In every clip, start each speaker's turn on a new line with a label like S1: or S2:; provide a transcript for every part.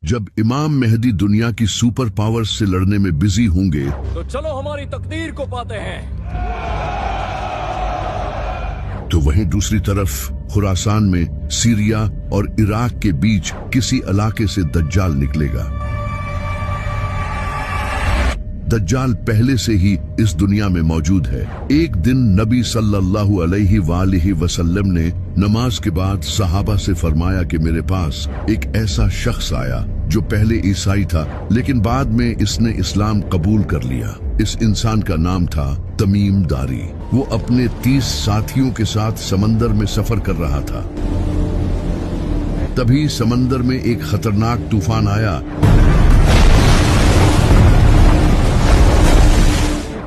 S1: जब इमाम मेहदी दुनिया की सुपर पावर्स से लड़ने में बिजी होंगे
S2: तो चलो हमारी तकदीर को पाते हैं।
S1: तो वहीं दूसरी तरफ खुरासान में सीरिया और इराक के बीच किसी इलाके से दज्जाल निकलेगा। दज्जाल पहले से ही इस दुनिया में मौजूद है। एक दिन नबी सल्लल्लाहु अलैहि वसल्लम ने नमाज के बाद सहाबा से फरमाया कि मेरे पास एक ऐसा शख्स आया जो पहले ईसाई था लेकिन बाद में इसने इस्लाम कबूल कर लिया। इस इंसान का नाम था तमीम दारी। वो अपने 30 साथियों के साथ समंदर में सफर कर रहा था। तभी समंदर में एक खतरनाक तूफान आया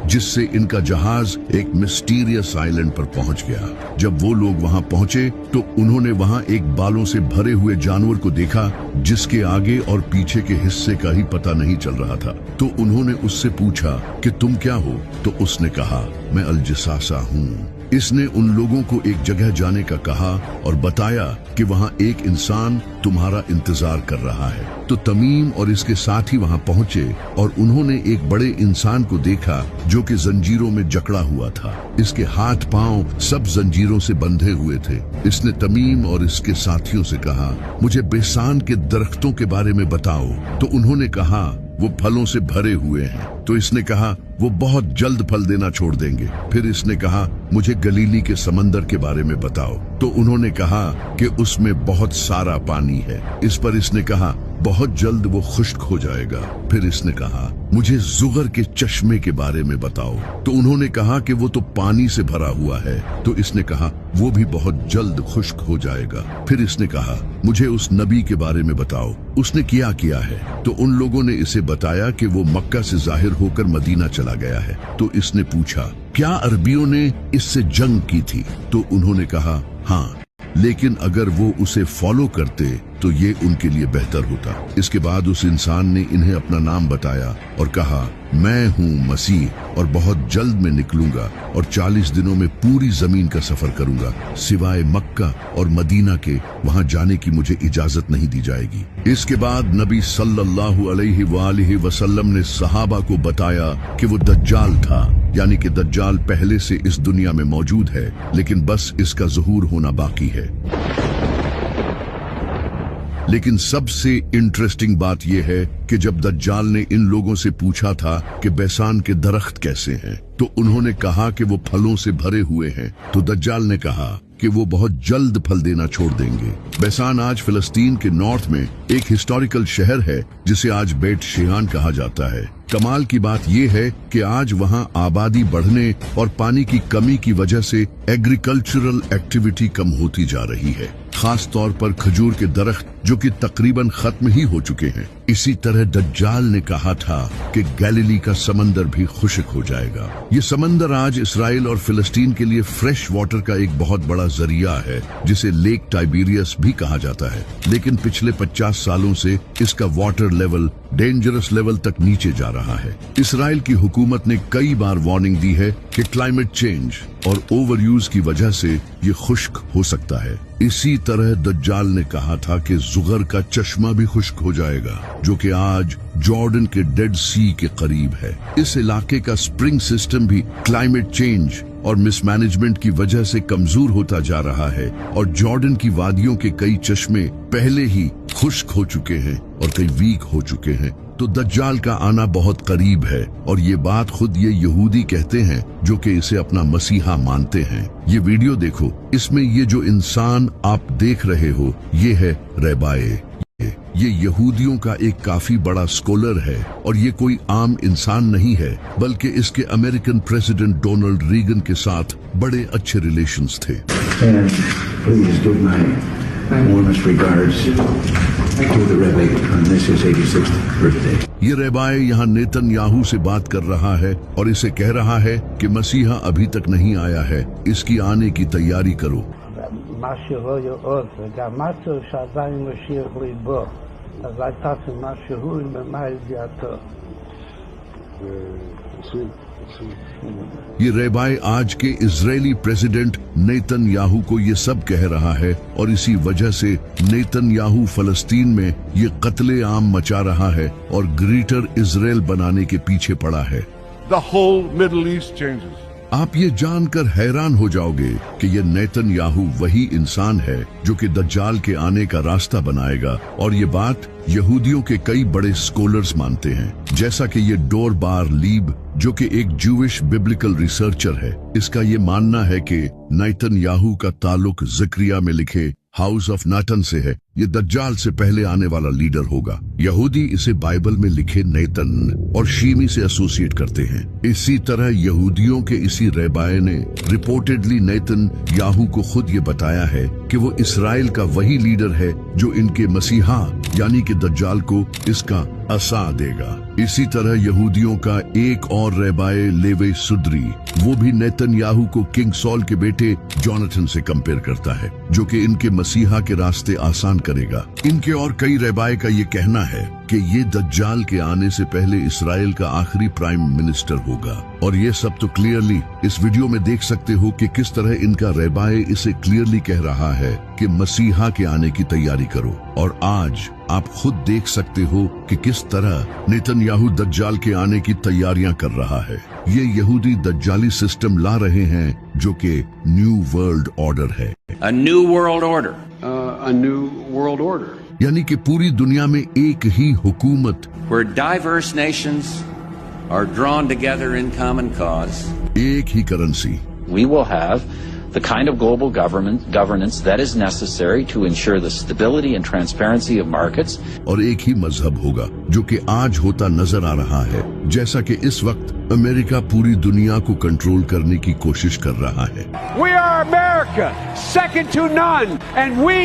S1: जिससे इनका जहाज एक मिस्टीरियस आइलैंड पर पहुंच गया। जब वो लोग वहां पहुंचे तो उन्होंने वहां एक बालों से भरे हुए जानवर को देखा जिसके आगे और पीछे के हिस्से का ही पता नहीं चल रहा था। तो उन्होंने उससे पूछा कि तुम क्या हो? तो उसने कहा मैं अल-जसासा हूँ। इसने उन लोगों को एक जगह जाने का कहा और बताया कि वहां एक इंसान तुम्हारा इंतजार कर रहा है। तो तमीम और इसके साथी वहां पहुंचे और उन्होंने एक बड़े इंसान को देखा जो कि जंजीरों में जकड़ा हुआ था। इसके हाथ पांव सब जंजीरों से बंधे हुए थे। इसने तमीम और इसके साथियों से कहा मुझे बेसान के दरख्तों के बारे में बताओ। तो उन्होंने कहा वो फलों से भरे हुए हैं। तो इसने कहा वो बहुत जल्द फल देना छोड़ देंगे। फिर इसने कहा मुझे गलीली के समंदर के बारे में बताओ। तो उन्होंने कहा कि उसमें बहुत सारा पानी है। इस पर इसने कहा बहुत जल्द वो खुश्क हो जाएगा। फिर इसने कहा मुझे जुगर के चश्मे के बारे में बताओ। तो उन्होंने कहा कि वो तो पानी से भरा हुआ है। तो इसने कहा वो भी बहुत जल्द खुश्क हो जाएगा। फिर इसने कहा मुझे उस नबी के बारे में बताओ, उसने क्या किया है। तो उन लोगों ने इसे बताया कि वो मक्का से जाहिर होकर मदीना चला गया है। तो इसने पूछा क्या अरबियों ने इससे जंग की थी? तो उन्होंने कहा हाँ, लेकिन अगर वो उसे फॉलो करते तो ये उनके लिए बेहतर होता। इसके बाद उस इंसान ने इन्हें अपना नाम बताया और कहा मैं हूँ मसीह और बहुत जल्द मैं निकलूंगा और 40 दिनों में पूरी जमीन का सफर करूंगा। सिवाय मक्का और मदीना के वहां जाने की मुझे इजाजत नहीं दी जाएगी। इसके बाद नबी सल्लल्लाहु अलैहि वसल्लम ने सहाबा को बताया कि वो दज्जाल था, यानी कि दज्जाल पहले से इस दुनिया में मौजूद है लेकिन बस इसका ज़हूर होना बाकी है। लेकिन सबसे इंटरेस्टिंग बात यह है कि जब दज्जाल ने इन लोगों से पूछा था कि बैसान के दरख्त कैसे हैं, तो उन्होंने कहा कि वो फलों से भरे हुए हैं। तो दज्जाल ने कहा कि वो बहुत जल्द फल देना छोड़ देंगे। बैसान आज फिलिस्तीन के नॉर्थ में एक हिस्टोरिकल शहर है जिसे आज बेट शेयान कहा जाता है। कमाल की बात यह है कि आज वहां आबादी बढ़ने और पानी की कमी की वजह से एग्रीकल्चरल एक्टिविटी कम होती जा रही है, खास तौर पर खजूर के दरख्त जो कि तकरीबन खत्म ही हो चुके हैं। इसी तरह दज्जाल ने कहा था कि गैलीली का समंदर भी खुश्क हो जाएगा। ये समंदर आज इसराइल और फिलिस्तीन के लिए फ्रेश वाटर का एक बहुत बड़ा जरिया है जिसे लेक टाइबेरियस भी कहा जाता है। लेकिन पिछले 50 सालों से इसका वाटर लेवल डेंजरस लेवल तक नीचे जा रहा है। इसराइल की हुकूमत ने कई बार वार्निंग दी है कि क्लाइमेट चेंज और ओवर यूज की वजह से ये खुश्क हो सकता है। इसी तरह दज्जाल ने कहा था कि जुगर का चश्मा भी खुश्क हो जाएगा जो कि आज जॉर्डन के डेड सी के करीब है। इस इलाके का स्प्रिंग सिस्टम भी क्लाइमेट चेंज और मिसमैनेजमेंट की वजह से कमजोर होता जा रहा है और जॉर्डन की वादियों के कई चश्मे पहले ही खुश्क हो चुके हैं और कई वीक हो चुके हैं। तो दज्जाल का आना बहुत करीब है और ये बात खुद ये यहूदी कहते हैं जो कि इसे अपना मसीहा मानते हैं। ये वीडियो देखो, इसमें ये जो इंसान आप देख रहे हो ये है रैबाए। ये यहूदियों का एक काफी बड़ा स्कॉलर है और ये कोई आम इंसान नहीं है बल्कि इसके अमेरिकन प्रेसिडेंट डोनाल्ड रीगन के साथ बड़े अच्छे रिलेशंस थे। ये रैबाए यहाँ नेतन्याहू से बात कर रहा है और इसे कह रहा है कि मसीहा अभी तक नहीं आया है, इसकी आने की तैयारी करो। ये रेबाय आज के इजरायली प्रेसिडेंट नेतन्याहू को ये सब कह रहा है और इसी वजह से नेतन्याहू फलस्तीन में ये कत्ले आम मचा रहा है और ग्रेटर इजराइल बनाने के पीछे पड़ा है।
S3: The whole Middle East changes.
S1: आप ये जानकर हैरान हो जाओगे कि ये नेतन्याहू वही इंसान है जो कि दज्जाल के आने का रास्ता बनाएगा, और ये बात यहूदियों के कई बड़े स्कॉलर्स मानते हैं, जैसा कि ये डोर बार लीब जो कि एक जूविश बिब्लिकल रिसर्चर है। इसका ये मानना है कि नेतन्याहू का ताल्लुक ज़करिया में लिखे हाउस ऑफ नाटन से है। ये दज्जाल से पहले आने वाला लीडर होगा। यहूदी इसे बाइबल में लिखे नेतन और शीमी से एसोसिएट करते हैं। इसी तरह यहूदियों के इसी रेबाय ने रिपोर्टेडली नेतन याहू को खुद ये बताया है कि वो इसराइल का वही लीडर है जो इनके मसीहा यानी कि दज्जाल को इसका असा देगा। इसी तरह यहूदियों का एक और रेबाय लेवे सुद्री, वो भी नेतन्याहू को किंग सॉल के बेटे जोनाथन से कंपेयर करता है, जो कि इनके मसीहा के रास्ते आसान करेगा। इनके और कई रेबाय का ये कहना है कि ये दज्जाल के आने से पहले इसराइल का आखिरी प्राइम मिनिस्टर होगा। और ये सब तो क्लियरली इस वीडियो में देख सकते हो कि किस तरह इनका रेबाय इसे क्लियरली कह रहा है कि मसीहा के आने की तैयारी करो। और आज आप खुद देख सकते हो कि किस तरह नेतन्याहू दज्जाल के आने की तैयारियां कर रहा है। ये यहूदी दज्जाली सिस्टम ला रहे हैं जो कि न्यू वर्ल्ड ऑर्डर है।
S4: A new world order.
S5: A new world order.
S1: यानी कि पूरी दुनिया में एक ही हुकूमत,
S4: Where diverse nations are drawn together in common cause.
S1: एक ही currency.
S6: We will have the kind of global governance that is necessary to ensure the stability and transparency of markets.
S1: और एक ही मजहब होगा जो कि आज होता नजर आ रहा है, जैसा कि इस वक्त अमेरिका पूरी दुनिया को कंट्रोल करने की कोशिश कर रहा है।
S7: We are America, second to none, and we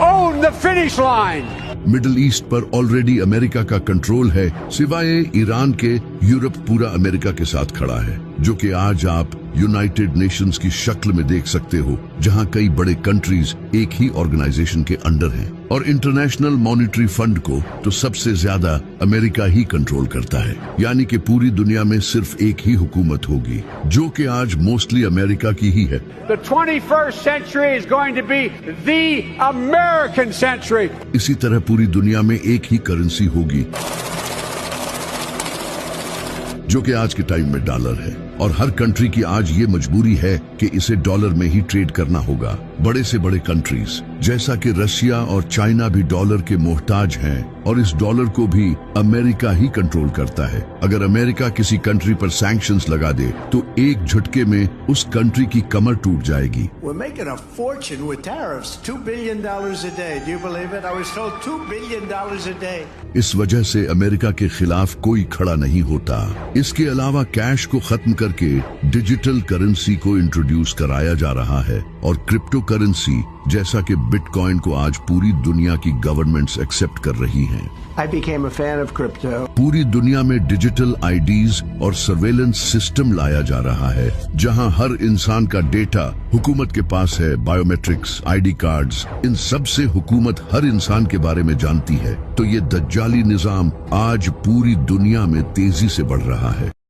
S7: own the finish line.
S1: Middle east पर ऑलरेडी अमेरिका का कंट्रोल है, सिवाय ईरान के। यूरोप पूरा अमेरिका के साथ खड़ा है, जो कि आज आप यूनाइटेड नेशंस की शक्ल में देख सकते हो, जहां कई बड़े कंट्रीज एक ही ऑर्गेनाइजेशन के अंडर हैं। और इंटरनेशनल मॉनेटरी फंड को तो सबसे ज्यादा अमेरिका ही कंट्रोल करता है, यानी कि पूरी दुनिया में सिर्फ एक ही हुकूमत होगी, जो कि आज मोस्टली अमेरिका की ही है।
S7: The 21st century is going to be the American century.
S1: इसी तरह पूरी दुनिया में एक ही करेंसी होगी, जो कि आज के टाइम में डॉलर है। और हर कंट्री की आज ये मजबूरी है कि इसे डॉलर में ही ट्रेड करना होगा। बड़े से बड़े कंट्रीज जैसा कि रशिया और चाइना भी डॉलर के मोहताज हैं, और इस डॉलर को भी अमेरिका ही कंट्रोल करता है। अगर अमेरिका किसी कंट्री पर सैंक्शंस लगा दे तो एक झटके में उस कंट्री की कमर टूट जाएगी।
S8: We're making a fortune with tariffs, $2 billion a day. Do you believe it? I was told $2 billion a day.
S1: इस वजह से अमेरिका के खिलाफ कोई खड़ा नहीं होता। इसके अलावा कैश को खत्म करके डिजिटल करेंसी को इंट्रोड्यूस कराया जा रहा है, और क्रिप्टो करेंसी जैसा कि बिटकॉइन को आज पूरी दुनिया की गवर्नमेंट्स एक्सेप्ट कर रही हैं।
S8: I became a fan of crypto.
S1: पूरी दुनिया में डिजिटल आईडीज और सर्वेलेंस सिस्टम लाया जा रहा है, जहां हर इंसान का डेटा हुकूमत के पास है। बायोमेट्रिक्स, आईडी कार्ड्स, इन सब से हुकूमत हर इंसान के बारे में जानती है। तो ये दज्जाली निजाम आज पूरी दुनिया में तेजी से बढ़ रहा है।